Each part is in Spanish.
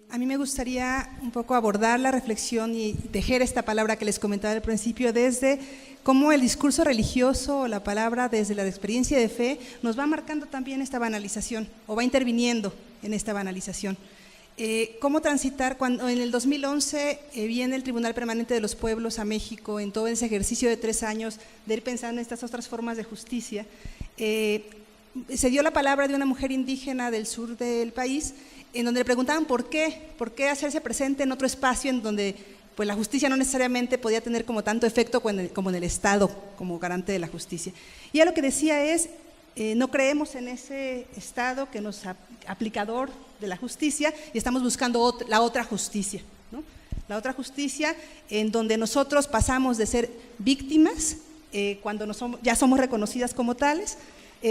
A mí me gustaría un poco abordar la reflexión y tejer esta palabra que les comentaba al principio desde cómo el discurso religioso o la palabra desde la experiencia de fe nos va marcando también esta banalización o va interviniendo en esta banalización. Cómo transitar cuando en el 2011 viene el Tribunal Permanente de los Pueblos a México en todo ese ejercicio de 3 años de ir pensando en estas otras formas de justicia. Se dio la palabra de una mujer indígena del sur del país en donde le preguntaban por qué hacerse presente en otro espacio en donde pues, la justicia no necesariamente podía tener como tanto efecto como en el Estado, como garante de la justicia. Y ella lo que decía es, no creemos en ese Estado que nos aplicador de la justicia y estamos buscando la otra justicia, ¿no? La otra justicia en donde nosotros pasamos de ser víctimas cuando ya somos reconocidas como tales,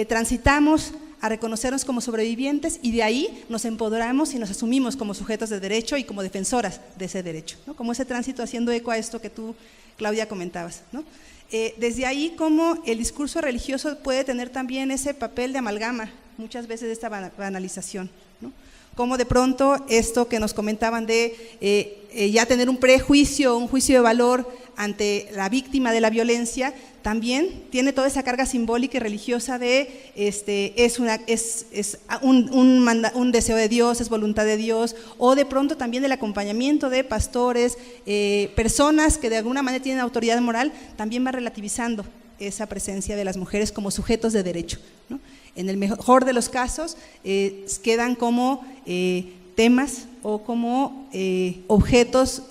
transitamos a reconocernos como sobrevivientes y de ahí nos empoderamos y nos asumimos como sujetos de derecho y como defensoras de ese derecho, ¿no? Como ese tránsito haciendo eco a esto que tú, Claudia, comentabas, ¿no? Desde ahí como el discurso religioso puede tener también ese papel de amalgama, muchas veces de esta banalización, ¿no? Como de pronto esto que nos comentaban de ya tener un prejuicio, un juicio de valor ante la víctima de la violencia, también tiene toda esa carga simbólica y religiosa de es un deseo de Dios, es voluntad de Dios, o de pronto también el acompañamiento de pastores, personas que de alguna manera tienen autoridad moral, también va relativizando esa presencia de las mujeres como sujetos de derecho, ¿no? En el mejor de los casos quedan como temas o como objetos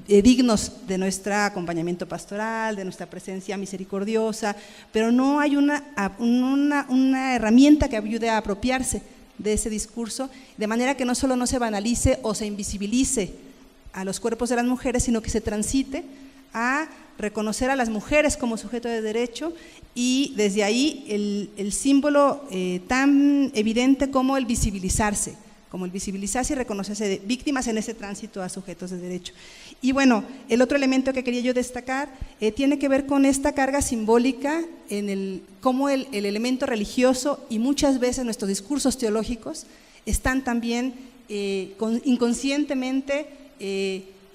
dignos de nuestro acompañamiento pastoral, de nuestra presencia misericordiosa, pero no hay una herramienta que ayude a apropiarse de ese discurso, de manera que no solo no se banalice o se invisibilice a los cuerpos de las mujeres, sino que se transite a reconocer a las mujeres como sujeto de derecho y desde ahí el símbolo tan evidente como el visibilizarse y reconocerse de víctimas en ese tránsito a sujetos de derecho. Y bueno, el otro elemento que quería yo destacar tiene que ver con esta carga simbólica en cómo el elemento religioso y muchas veces nuestros discursos teológicos están también inconscientemente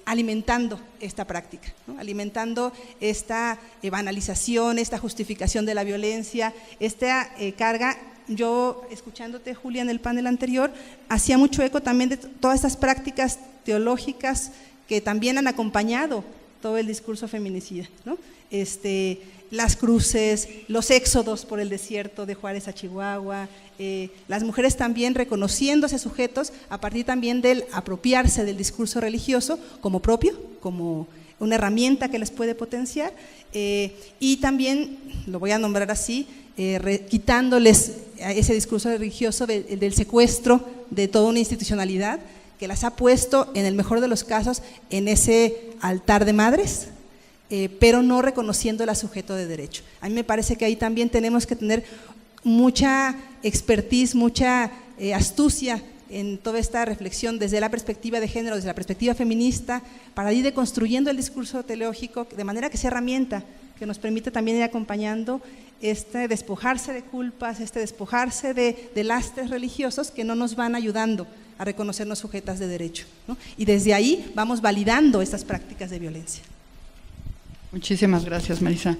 alimentando esta práctica, ¿no? Alimentando esta banalización, esta justificación de la violencia, esta carga. Yo, escuchándote, Julia, en el panel anterior, hacía mucho eco también de todas estas prácticas teológicas que también han acompañado todo el discurso feminicida, ¿no? Las cruces, los éxodos por el desierto de Juárez a Chihuahua, las mujeres también reconociéndose sujetos a partir también del apropiarse del discurso religioso como propio, como una herramienta que les puede potenciar, y también, lo voy a nombrar así, quitándoles ese discurso religioso del secuestro de toda una institucionalidad que las ha puesto, en el mejor de los casos, en ese altar de madres, pero no reconociendo al sujeto de derecho. A mí me parece que ahí también tenemos que tener mucha expertise, mucha astucia en toda esta reflexión desde la perspectiva de género, desde la perspectiva feminista, para ir deconstruyendo el discurso teológico de manera que sea herramienta que nos permite también ir acompañando despojarse de culpas, despojarse de lastres religiosos que no nos van ayudando a reconocernos sujetas de derecho, ¿no? Y desde ahí vamos validando estas prácticas de violencia. Muchísimas gracias, Marisa.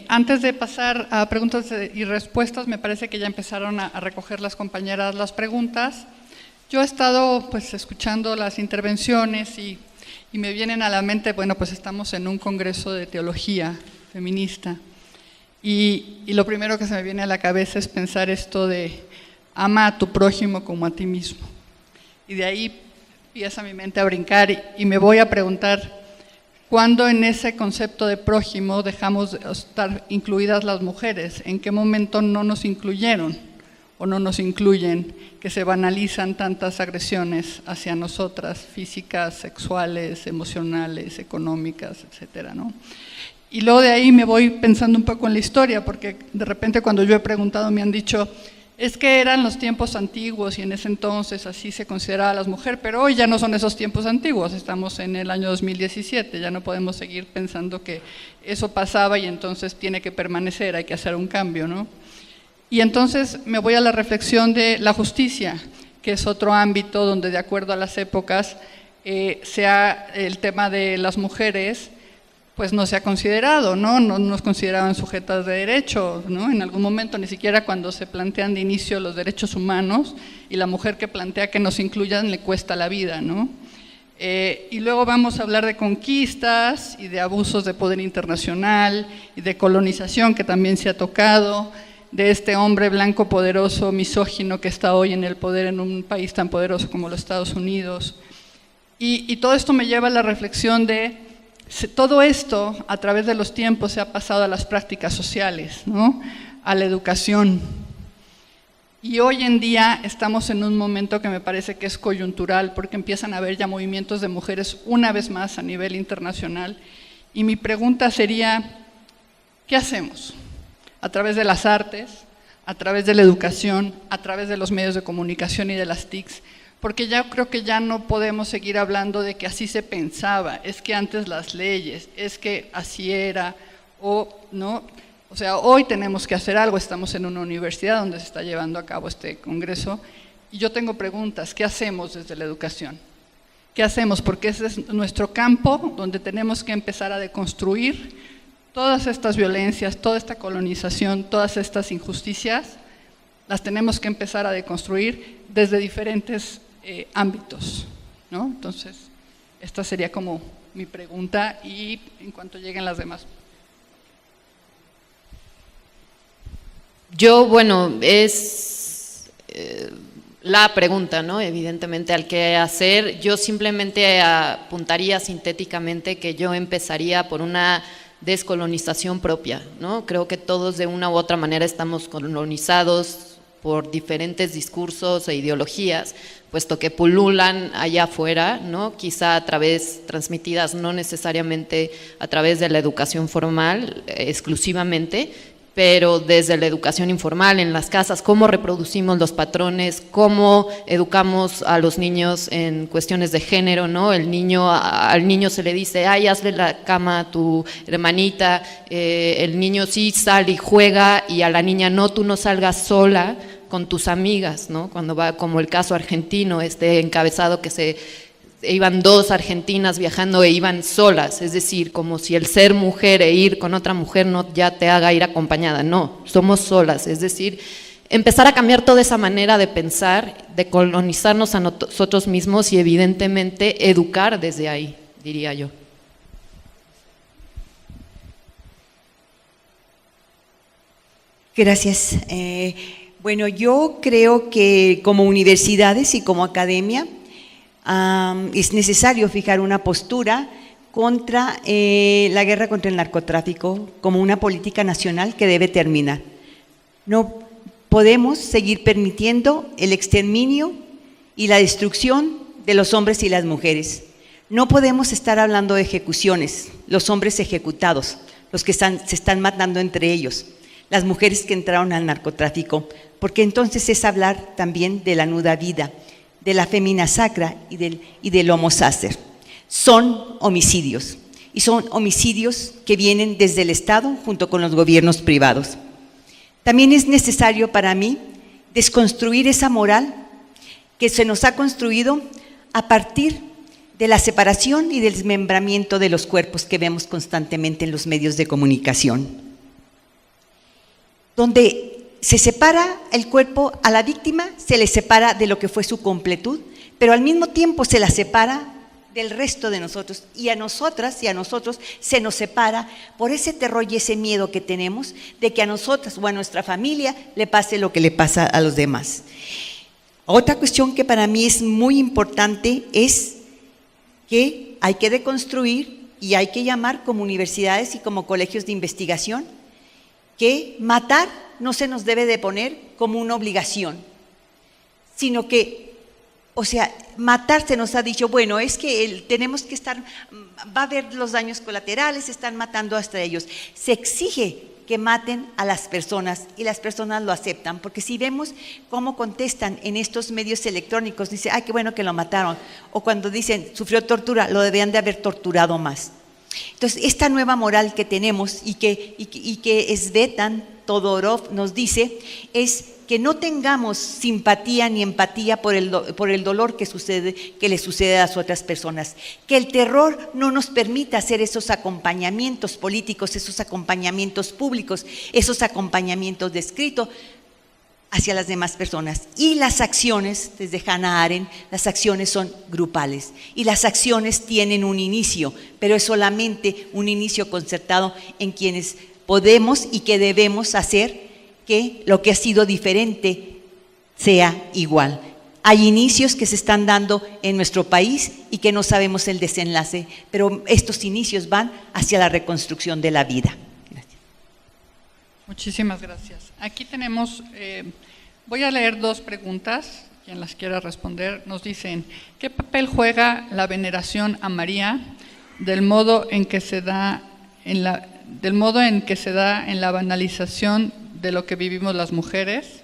Antes de pasar a preguntas y respuestas, me parece que ya empezaron a recoger las compañeras las preguntas. Yo he estado pues escuchando las intervenciones y me vienen a la mente, bueno, pues estamos en un congreso de teología feminista y lo primero que se me viene a la cabeza es pensar esto de ama a tu prójimo como a ti mismo. Y de ahí empieza mi mente a brincar y me voy a preguntar, ¿cuándo en ese concepto de prójimo dejamos de estar incluidas las mujeres? ¿En qué momento no nos incluyeron o no nos incluyen, que se banalizan tantas agresiones hacia nosotras, físicas, sexuales, emocionales, económicas, etcétera, ¿no? Y luego de ahí me voy pensando un poco en la historia, porque de repente cuando yo he preguntado me han dicho, es que eran los tiempos antiguos y en ese entonces así se consideraba a las mujeres, pero hoy ya no son esos tiempos antiguos, estamos en el año 2017, ya no podemos seguir pensando que eso pasaba y entonces tiene que permanecer, hay que hacer un cambio, ¿no? Y entonces me voy a la reflexión de la justicia, que que es otro ámbito donde, de acuerdo a las épocas, sea el tema de las mujeres, pues no se ha considerado, ¿no? No nos consideraban sujetas de derecho, ¿no? En algún momento, ni siquiera cuando se plantean de inicio los derechos humanos, y la mujer que plantea que nos incluyan le cuesta la vida, ¿no? Y luego vamos a hablar de conquistas y de abusos de poder internacional y de colonización, que también se ha tocado, de este hombre blanco poderoso, misógino, que está hoy en el poder en un país tan poderoso como los Estados Unidos. Y todo esto me lleva a la reflexión de todo esto a través de los tiempos se ha pasado a las prácticas sociales, ¿no? A la educación. Y hoy en día estamos en un momento que me parece que es coyuntural, porque empiezan a haber ya movimientos de mujeres una vez más a nivel internacional. Y mi pregunta sería, ¿qué hacemos? A través de las artes, a través de la educación, a través de los medios de comunicación y de las TICs, porque ya creo que ya no podemos seguir hablando de que así se pensaba, es que antes las leyes, es que así era, o no. O sea, hoy tenemos que hacer algo, estamos en una universidad donde se está llevando a cabo este congreso, y yo tengo preguntas, ¿qué hacemos desde la educación? ¿Qué hacemos? Porque ese es nuestro campo donde tenemos que empezar a deconstruir todas estas violencias, toda esta colonización, todas estas injusticias, las tenemos que empezar a deconstruir desde diferentes ámbitos, ¿no? Entonces, esta sería como mi pregunta, y en cuanto lleguen las demás. Yo, bueno, es la pregunta, ¿no? Evidentemente al qué hacer. Yo simplemente apuntaría sintéticamente que yo empezaría por una descolonización propia, ¿no? Creo que todos de una u otra manera estamos colonizados por diferentes discursos e ideologías, puesto que pululan allá afuera, ¿no? Quizá a través, transmitidas no necesariamente a través de la educación formal exclusivamente, pero desde la educación informal en las casas, cómo reproducimos los patrones, cómo educamos a los niños en cuestiones de género, ¿no? Al niño se le dice, ay, hazle la cama a tu hermanita, el niño sí sale y juega, y a la niña no, tú no salgas sola con tus amigas, ¿no? Cuando va, como el caso argentino, encabezado que iban dos argentinas viajando e iban solas, es decir, como si el ser mujer e ir con otra mujer no ya te haga ir acompañada, no, somos solas, es decir, empezar a cambiar toda esa manera de pensar, de colonizarnos a nosotros mismos y evidentemente educar desde ahí, diría yo. Gracias. Bueno, yo creo que como universidades y como academia, es necesario fijar una postura contra la guerra contra el narcotráfico como una política nacional que debe terminar. No podemos seguir permitiendo el exterminio y la destrucción de los hombres y las mujeres. No podemos estar hablando de ejecuciones, los hombres ejecutados, los que se están matando entre ellos, las mujeres que entraron al narcotráfico, porque entonces es hablar también de la nuda vida, de la femina sacra y del homo sacer. Son homicidios, y son homicidios que vienen desde el Estado junto con los gobiernos privados. También es necesario para mí desconstruir esa moral que se nos ha construido a partir de la separación y del desmembramiento de los cuerpos que vemos constantemente en los medios de comunicación, donde se separa el cuerpo a la víctima, se le separa de lo que fue su completud, pero al mismo tiempo se la separa del resto de nosotros, y a nosotras y a nosotros se nos separa por ese terror y ese miedo que tenemos de que a nosotras o a nuestra familia le pase lo que le pasa a los demás. Otra cuestión que para mí es muy importante es que hay que deconstruir y hay que llamar como universidades y como colegios de investigación que matar no se nos debe de poner como una obligación, sino que, o sea, matar se nos ha dicho, bueno, es que tenemos que estar, va a haber los daños colaterales, se están matando hasta ellos. Se exige que maten a las personas y las personas lo aceptan, porque si vemos cómo contestan en estos medios electrónicos, dice, ay, qué bueno que lo mataron, o cuando dicen, sufrió tortura, lo debían de haber torturado más. Entonces, esta nueva moral que tenemos y que esvetan Todorov nos dice es que no tengamos simpatía ni empatía por el dolor que le sucede a las otras personas, que el terror no nos permita hacer esos acompañamientos políticos, esos acompañamientos públicos, esos acompañamientos de escrito hacia las demás personas. Y las acciones, desde Hannah Arendt, las acciones son grupales y las acciones tienen un inicio, pero es solamente un inicio concertado en quienes podemos y que debemos hacer que lo que ha sido diferente sea igual. Hay inicios que se están dando en nuestro país y que no sabemos el desenlace, pero estos inicios van hacia la reconstrucción de la vida. Gracias. Muchísimas gracias. Aquí tenemos, voy a leer 2 preguntas, quien las quiera responder. Nos dicen, ¿qué papel juega la veneración a María del modo en que se da en la banalización de lo que vivimos las mujeres?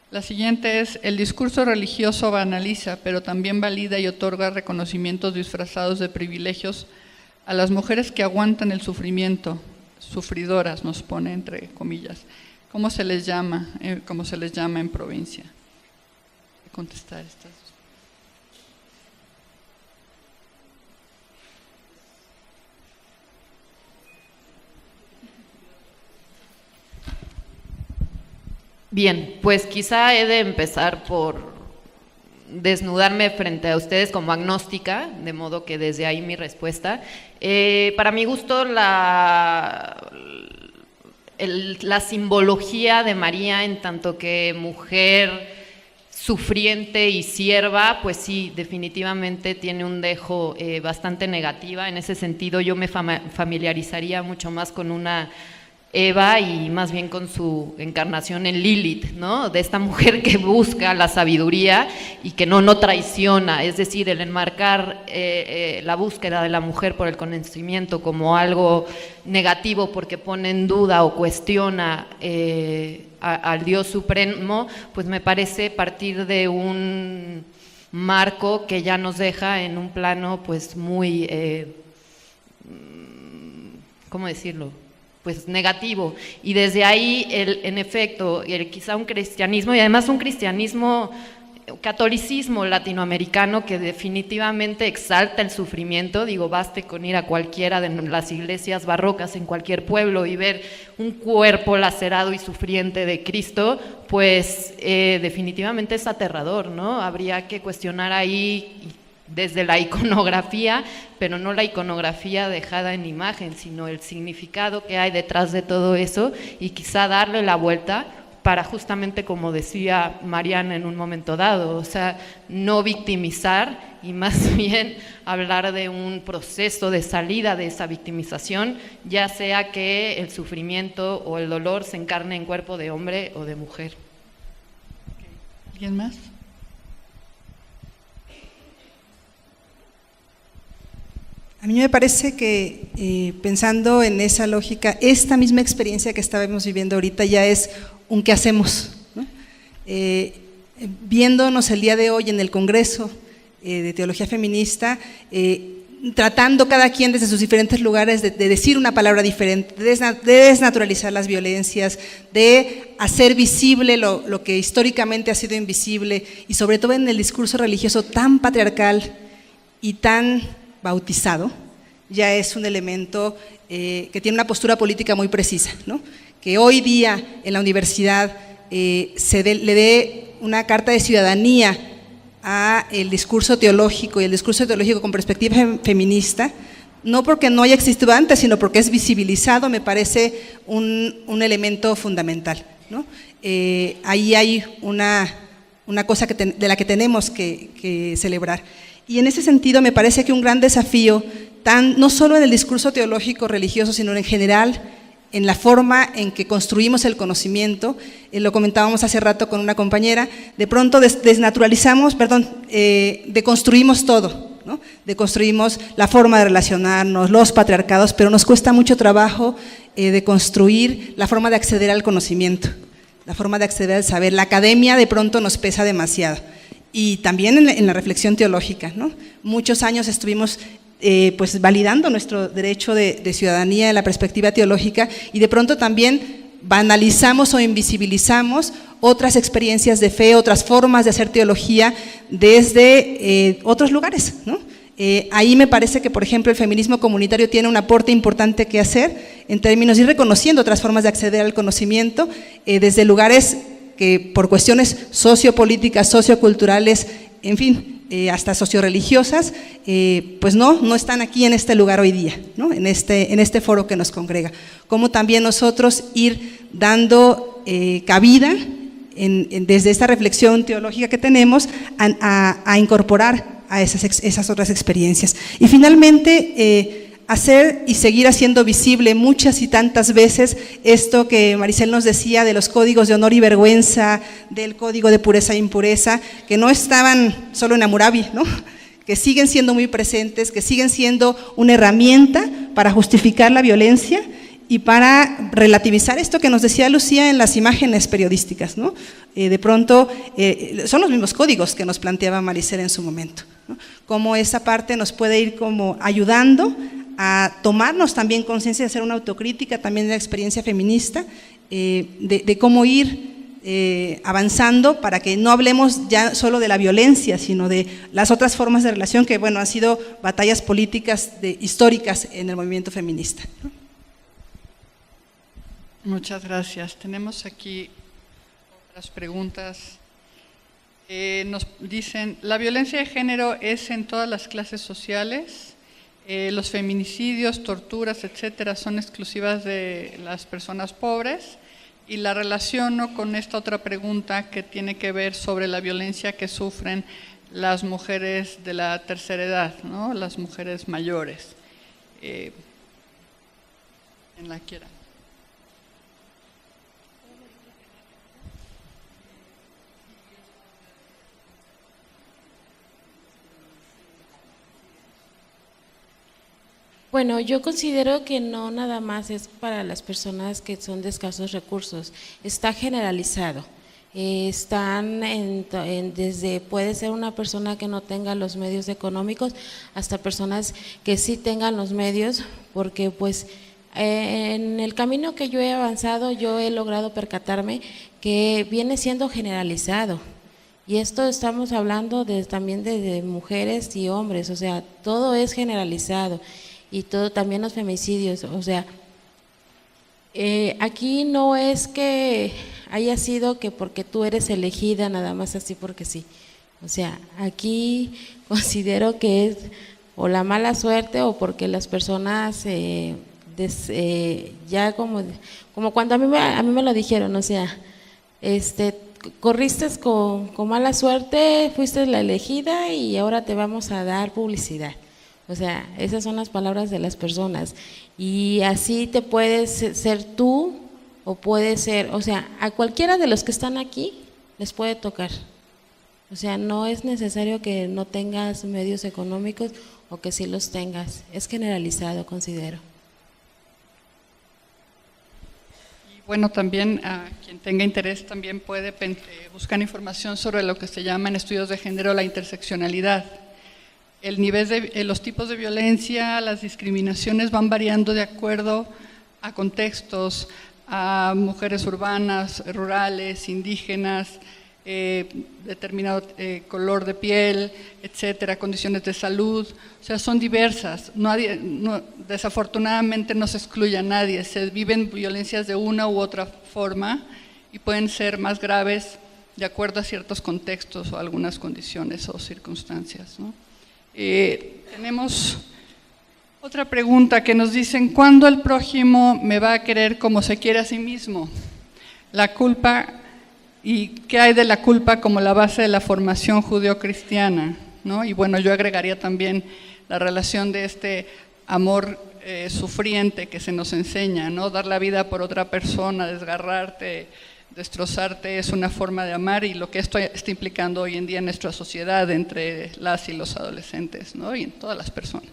La siguiente es, el discurso religioso banaliza, pero también valida y otorga reconocimientos disfrazados de privilegios a las mujeres que aguantan el sufrimiento, sufridoras, nos pone entre comillas. ¿Cómo se les llama en provincia? Voy a contestar estas. Bien, pues quizá he de empezar por desnudarme frente a ustedes como agnóstica, de modo que desde ahí mi respuesta. Para mi gusto, la simbología de María en tanto que mujer sufriente y sierva, pues sí, definitivamente tiene un dejo bastante negativa. En ese sentido, yo me familiarizaría mucho más con una Eva y más bien con su encarnación en Lilith, ¿no? De esta mujer que busca la sabiduría y que no traiciona, es decir, el enmarcar la búsqueda de la mujer por el conocimiento como algo negativo porque pone en duda o cuestiona al Dios Supremo, pues me parece partir de un marco que ya nos deja en un plano pues muy, ¿cómo decirlo?, pues negativo, y desde ahí en efecto quizá un cristianismo, y además un cristianismo, catolicismo latinoamericano que definitivamente exalta el sufrimiento. Digo, baste con ir a cualquiera de las iglesias barrocas en cualquier pueblo y ver un cuerpo lacerado y sufriente de Cristo, pues definitivamente es aterrador, ¿no? Habría que cuestionar ahí desde la iconografía, pero no la iconografía dejada en imagen, sino el significado que hay detrás de todo eso, y quizá darle la vuelta para justamente, como decía Mariana en un momento dado, o sea, no victimizar y más bien hablar de un proceso de salida de esa victimización, ya sea que el sufrimiento o el dolor se encarne en cuerpo de hombre o de mujer. ¿Alguien más? A mí me parece que pensando en esa lógica, esta misma experiencia que estábamos viviendo ahorita ya es un qué hacemos, ¿no? Viéndonos el día de hoy en el Congreso de Teología Feminista, tratando cada quien desde sus diferentes lugares de decir una palabra diferente, de desnaturalizar las violencias, de hacer visible lo que históricamente ha sido invisible, y sobre todo en el discurso religioso tan patriarcal y tan bautizado, ya es un elemento que tiene una postura política muy precisa, ¿no? Que hoy día en la universidad le dé una carta de ciudadanía a el discurso teológico, y el discurso teológico con perspectiva feminista, no porque no haya existido antes, sino porque es visibilizado, me parece un elemento fundamental, ¿no? Ahí hay una cosa de la que tenemos que celebrar. Y en ese sentido me parece que un gran desafío, no solo en el discurso teológico religioso, sino en general, en la forma en que construimos el conocimiento, lo comentábamos hace rato con una compañera, de pronto deconstruimos todo, ¿no? Deconstruimos la forma de relacionarnos, los patriarcados, pero nos cuesta mucho trabajo deconstruir la forma de acceder al conocimiento, la forma de acceder al saber. La academia de pronto nos pesa demasiado. Y también en la reflexión teológica, ¿no? Muchos años estuvimos pues validando nuestro derecho de ciudadanía en la perspectiva teológica, y de pronto también banalizamos o invisibilizamos otras experiencias de fe, otras formas de hacer teología desde otros lugares, ¿no? Ahí me parece que, por ejemplo, el feminismo comunitario tiene un aporte importante que hacer en términos de ir reconociendo otras formas de acceder al conocimiento desde lugares que por cuestiones sociopolíticas, socioculturales, en fin, hasta socioreligiosas, pues no están aquí en este lugar hoy día, ¿no? en este foro que nos congrega. Como también nosotros ir dando cabida desde esta reflexión teológica que tenemos a incorporar a esas otras experiencias. Y finalmente, hacer y seguir haciendo visible muchas y tantas veces esto que Maricel nos decía de los códigos de honor y vergüenza, del código de pureza e impureza, que no estaban solo en Hammurabi, ¿no? Que siguen siendo muy presentes, que siguen siendo una herramienta para justificar la violencia y para relativizar esto que nos decía Lucía en las imágenes periodísticas, ¿no? De pronto, son los mismos códigos que nos planteaba Maricel en su momento, ¿no? Cómo esa parte nos puede ir como ayudando a tomarnos también conciencia de hacer una autocrítica también de la experiencia feminista, de cómo ir avanzando para que no hablemos ya solo de la violencia, sino de las otras formas de relación que, bueno, han sido batallas políticas históricas en el movimiento feminista, ¿no? Muchas gracias. Tenemos aquí otras preguntas. Nos dicen, ¿la violencia de género es en todas las clases sociales? Los feminicidios, torturas, etcétera, son exclusivas de las personas pobres, y la relaciono con esta otra pregunta que tiene que ver sobre la violencia que sufren las mujeres de la tercera edad, ¿no? Las mujeres mayores. En la quiera. Bueno, yo considero que no nada más es para las personas que son de escasos recursos, está generalizado. Están desde, puede ser una persona que no tenga los medios económicos hasta personas que sí tengan los medios, porque pues en el camino que yo he avanzado yo he logrado percatarme que viene siendo generalizado. Y esto estamos hablando también de mujeres y hombres, o sea, todo es generalizado. Y todo, también los femicidios, o sea, aquí no es que haya sido que porque tú eres elegida nada más así porque sí, o sea, aquí considero que es o la mala suerte o porque las personas ya como cuando a mí me lo dijeron, o sea, corriste con mala suerte, fuiste la elegida y ahora te vamos a dar publicidad. O sea, esas son las palabras de las personas, y así te puedes ser tú o puede ser, o sea, a cualquiera de los que están aquí les puede tocar. O sea, no es necesario que no tengas medios económicos o que sí los tengas, es generalizado, considero. Y bueno, también a quien tenga interés también puede buscar información sobre lo que se llama en estudios de género la interseccionalidad. El nivel de los tipos de violencia, las discriminaciones van variando de acuerdo a contextos, a mujeres urbanas, rurales, indígenas, determinado color de piel, etcétera, condiciones de salud, o sea, son diversas. Desafortunadamente no se excluye a nadie, se viven violencias de una u otra forma y pueden ser más graves de acuerdo a ciertos contextos o algunas condiciones o circunstancias, ¿no? Tenemos otra pregunta que nos dicen, ¿cuándo el prójimo me va a querer como se quiere a sí mismo? La culpa, ¿y qué hay de la culpa como la base de la formación judeocristiana, ¿no? Y bueno, yo agregaría también la relación de este amor sufriente que se nos enseña, ¿no? Dar la vida por otra persona, desgarrarte, destrozarte es una forma de amar, y lo que esto está implicando hoy en día en nuestra sociedad entre las y los adolescentes, ¿no? Y en todas las personas.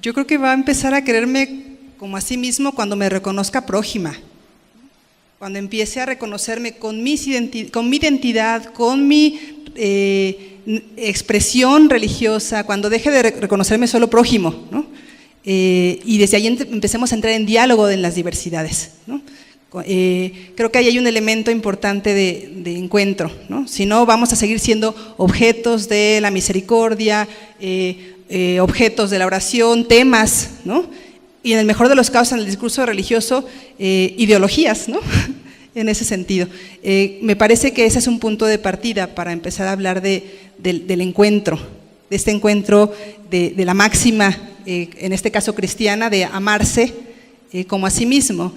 Yo creo que va a empezar a quererme como a sí mismo cuando me reconozca prójima, cuando empiece a reconocerme con mi identidad, con mi expresión religiosa, cuando deje de reconocerme solo prójimo, ¿no? y desde ahí empecemos a entrar en diálogo en las diversidades, ¿no? Creo que ahí hay un elemento importante de encuentro, ¿no? Si no, vamos a seguir siendo objetos de la misericordia, objetos de la oración, temas, ¿no? Y en el mejor de los casos, en el discurso religioso, ideologías, ¿no? En ese sentido. Me parece que ese es un punto de partida para empezar a hablar del encuentro, de este encuentro de la máxima, en este caso cristiana, de amarse como a sí mismo.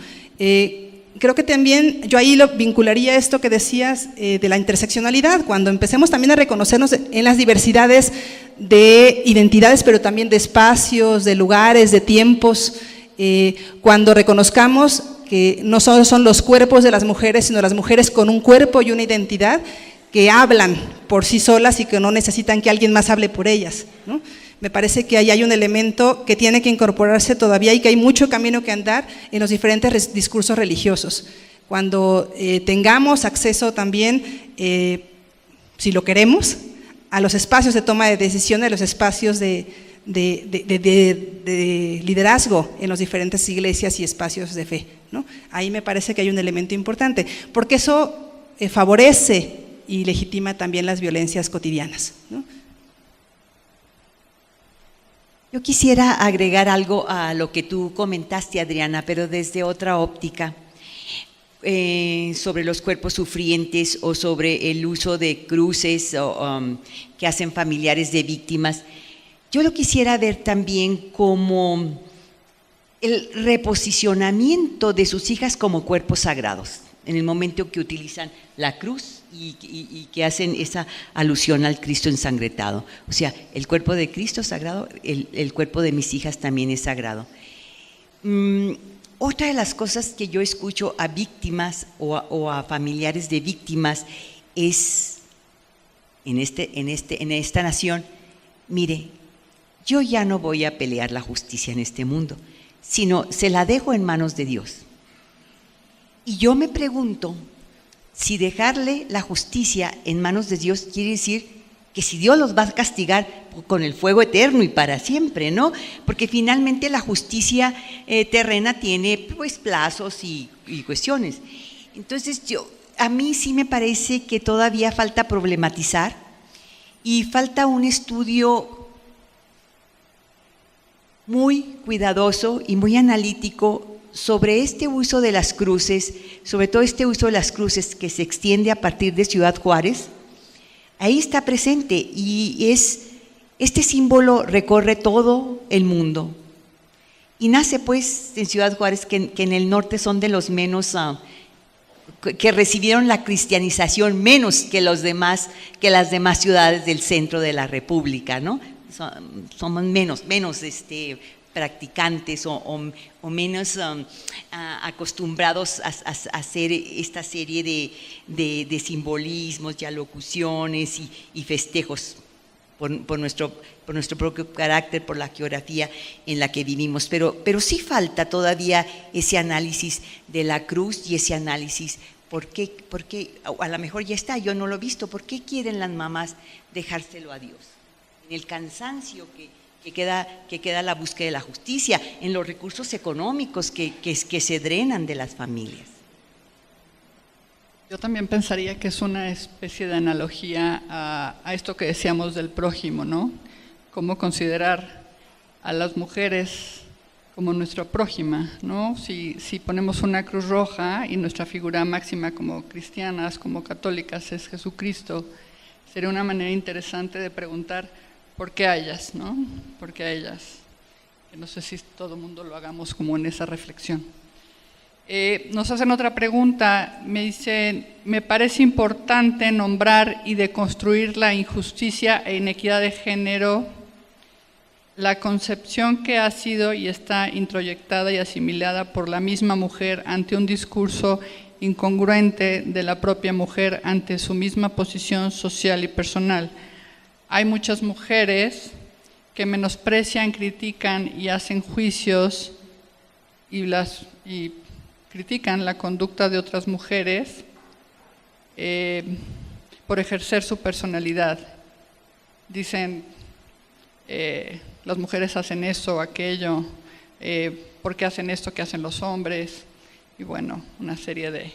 Creo que también yo ahí lo vincularía esto que decías de la interseccionalidad, cuando empecemos también a reconocernos en las diversidades de identidades, pero también de espacios, de lugares, de tiempos, cuando reconozcamos que no solo son los cuerpos de las mujeres, sino las mujeres con un cuerpo y una identidad que hablan por sí solas y que no necesitan que alguien más hable por ellas, ¿no? Me parece que ahí hay un elemento que tiene que incorporarse todavía y que hay mucho camino que andar en los diferentes discursos religiosos. Cuando tengamos acceso también, si lo queremos, a los espacios de toma de decisiones, a los espacios de liderazgo en las diferentes iglesias y espacios de fe, ¿no? Ahí me parece que hay un elemento importante, porque eso favorece y legitima también las violencias cotidianas, ¿no? Yo quisiera agregar algo a lo que tú comentaste, Adriana, pero desde otra óptica, sobre los cuerpos sufrientes o sobre el uso de cruces que hacen familiares de víctimas. Yo lo quisiera ver también como el reposicionamiento de sus hijas como cuerpos sagrados, en el momento que utilizan la cruz y que hacen esa alusión al Cristo ensangretado. O sea, el cuerpo de Cristo es sagrado, el cuerpo de mis hijas también es sagrado. Otra de las cosas que yo escucho a víctimas o a familiares de víctimas es, en esta nación, mire, yo ya no voy a pelear la justicia en este mundo, sino se la dejo en manos de Dios. Y yo me pregunto, si dejarle la justicia en manos de Dios quiere decir que si Dios los va a castigar con el fuego eterno y para siempre, ¿no? Porque finalmente la justicia terrena tiene pues plazos y cuestiones. Entonces a mí sí me parece que todavía falta problematizar y falta un estudio muy cuidadoso y muy analítico sobre este uso de las cruces, sobre todo este uso de las cruces que se extiende a partir de Ciudad Juárez. Ahí está presente y este símbolo recorre todo el mundo y nace pues en Ciudad Juárez, que en el norte son de los menos que recibieron la cristianización menos que las demás ciudades del centro de la República, ¿no? Somos menos practicantes o menos acostumbrados a hacer esta serie de simbolismos y alocuciones y festejos por nuestro propio carácter, por la geografía en la que vivimos. Pero sí falta todavía ese análisis de la cruz y ese análisis, ¿por qué? A lo mejor ya está, yo no lo he visto, ¿por qué quieren las mamás dejárselo a Dios? En el cansancio que queda la búsqueda de la justicia, en los recursos económicos que se drenan de las familias. Yo también pensaría que es una especie de analogía a esto que decíamos del prójimo, ¿no? Cómo considerar a las mujeres como nuestra prójima, ¿no? Si ponemos una cruz roja y nuestra figura máxima como cristianas, como católicas es Jesucristo, sería una manera interesante de preguntar ¿por qué a ellas, no? ¿Por qué a ellas? Que no sé si todo el mundo lo hagamos como en esa reflexión. Nos hacen otra pregunta, me dicen, me parece importante nombrar y deconstruir la injusticia e inequidad de género, la concepción que ha sido y está introyectada y asimilada por la misma mujer ante un discurso incongruente de la propia mujer ante su misma posición social y personal. Hay muchas mujeres que menosprecian, critican y hacen juicios y critican la conducta de otras mujeres por ejercer su personalidad. Dicen, las mujeres hacen eso o aquello, por qué hacen esto que hacen los hombres, y bueno, una serie de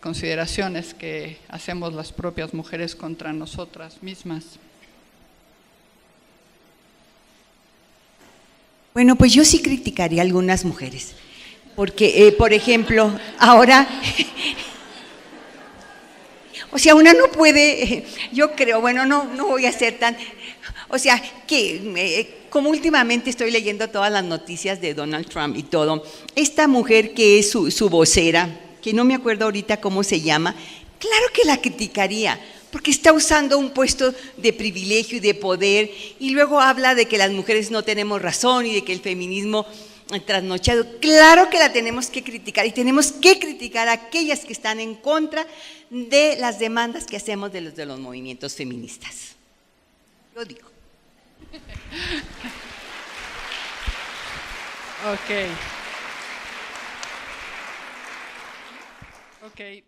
consideraciones que hacemos las propias mujeres contra nosotras mismas. Bueno, pues yo sí criticaría a algunas mujeres, porque, por ejemplo, ahora, o sea, una no puede, yo creo, bueno, no voy a ser tan, o sea, que como últimamente estoy leyendo todas las noticias de Donald Trump y todo, esta mujer que es su vocera, que no me acuerdo ahorita cómo se llama, claro que la criticaría, porque está usando un puesto de privilegio y de poder, y luego habla de que las mujeres no tenemos razón y de que el feminismo trasnochado. Claro que la tenemos que criticar, y tenemos que criticar a aquellas que están en contra de las demandas que hacemos de los movimientos feministas. Lo digo. Ok.